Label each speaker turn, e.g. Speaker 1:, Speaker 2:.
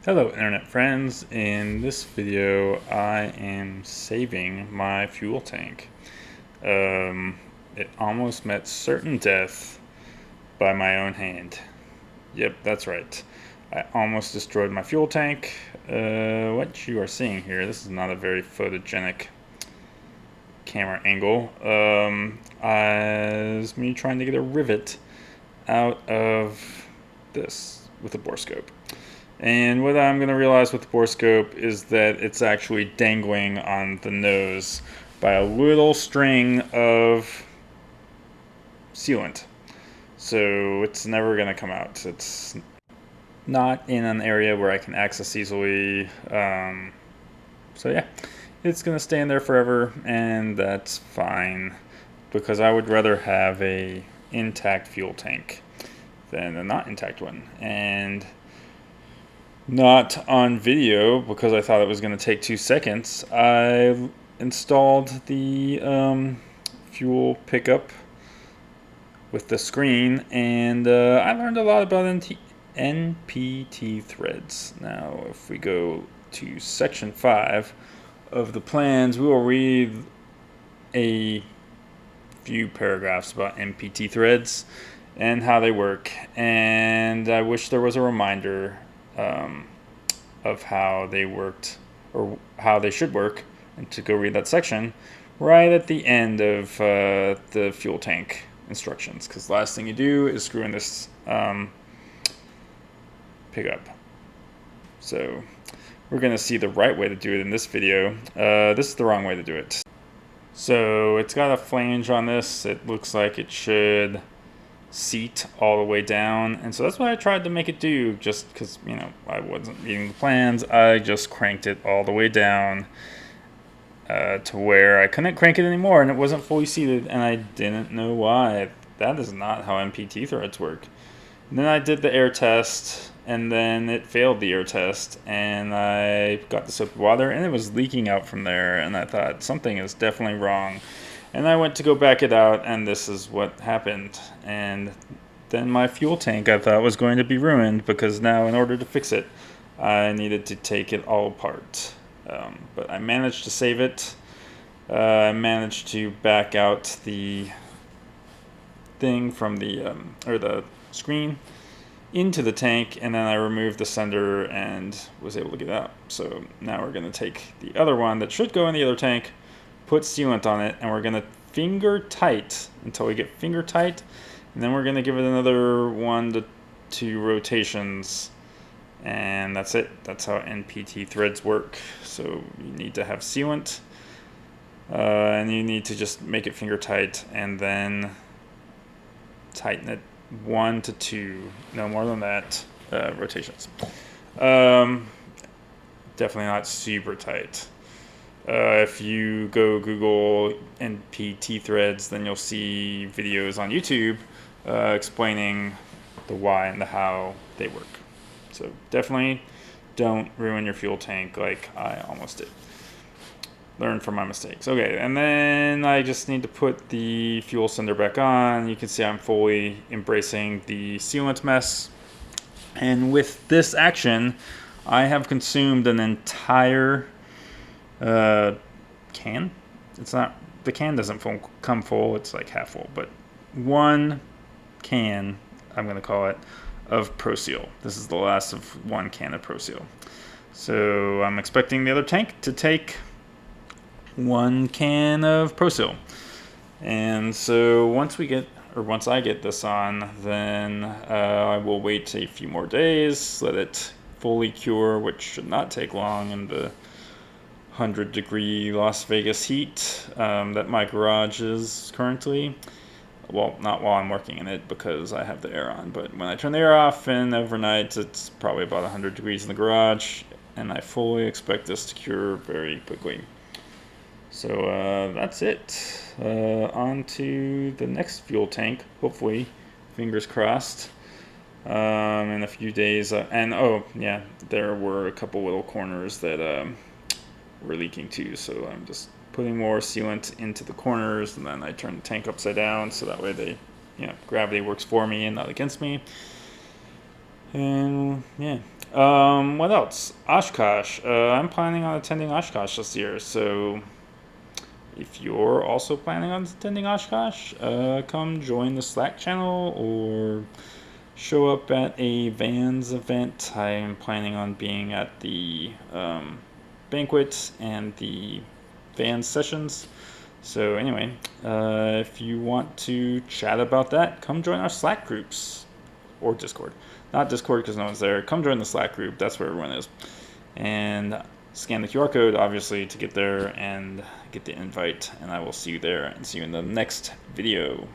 Speaker 1: Hello internet friends, in this video I am saving my fuel tank. It almost met certain death by my own hand. Yep, that's right. I almost destroyed my fuel tank. What you are seeing here, this is not a very photogenic camera angle. Is me trying to get a rivet out of this with a borescope. And what I'm going to realize with the borescope is that it's actually dangling on the nose by a little string of sealant. So it's never going to come out. It's not in an area where I can access easily. So yeah, it's going to stay in there forever, and that's fine because I would rather have a intact fuel tank than a not intact one. And not on video because I thought it was going to take 2 seconds. I installed the fuel pickup with the screen, and I learned a lot about NPT threads. Now, if we go to section 5 of the plans, we will read a few paragraphs about NPT threads and how they work. And I wish there was a reminder of how they worked or how they should work, and to go read that section right at the end of the fuel tank instructions, because the last thing you do is screw in this pickup. So we're going to see the right way to do it in this video. This is the wrong way to do it. So it's got a flange on this. It looks like it should seat all the way down, and so that's what I tried to make it do, just because, you know, I wasn't reading the plans. I just cranked it all the way down to where I couldn't crank it anymore, and it wasn't fully seated, and I didn't know why. That is not how MPT threads work. And then I did the air test, and then it failed the air test, and I got the soapy water, and it was leaking out from there, and I thought something is definitely wrong. And I went to go back it out, and this is what happened. And then my fuel tank, I thought, was going to be ruined, because now in order to fix it, I needed to take it all apart. But I managed to save it. I managed to back out the thing from the screen into the tank, and then I removed the sender and was able to get it out. So now we're going to take the other one that should go in the other tank, put sealant on it, and we're going to finger tight until we get finger tight, and then we're going to give it another 1 to 2 rotations, and that's it. That's how NPT threads work. So you need to have sealant, and you need to just make it finger tight, and then tighten it 1 to 2, no more than that, rotations. Definitely not super tight. If you go Google NPT threads, then you'll see videos on YouTube explaining the why and the how they work. So definitely don't ruin your fuel tank like I almost did. Learn from my mistakes. Okay, and then I just need to put the fuel sender back on. You can see I'm fully embracing the sealant mess. And with this action, I have consumed an entire can. It's not, the can doesn't come full, it's like half full, but 1 can, I'm going to call it, of ProSeal. This is the last of 1 can of ProSeal. So I'm expecting the other tank to take 1 can of ProSeal. And so once I get this on, then I will wait a few more days, let it fully cure, which should not take long in the 100-degree Las Vegas heat that my garage is currently. Well, not while I'm working in it because I have the air on, but when I turn the air off and overnight, it's probably about 100 degrees in the garage, and I fully expect this to cure very quickly. So that's it. On to the next fuel tank, hopefully, fingers crossed, in a few days. And oh yeah, there were a couple little corners that were leaking too, so I'm just putting more sealant into the corners, and then I turn the tank upside down so that way gravity works for me and not against me. And yeah. What else? Oshkosh. I'm planning on attending Oshkosh this year, so if you're also planning on attending Oshkosh, come join the Slack channel or show up at a Vans event. I'm planning on being at the banquet and the Vans sessions. So anyway, if you want to chat about that, come join our Slack groups or Discord. Not Discord because no one's there. Come join the Slack group. That's where everyone is. And scan the QR code, obviously, to get there and get the invite. And I will see you there and see you in the next video.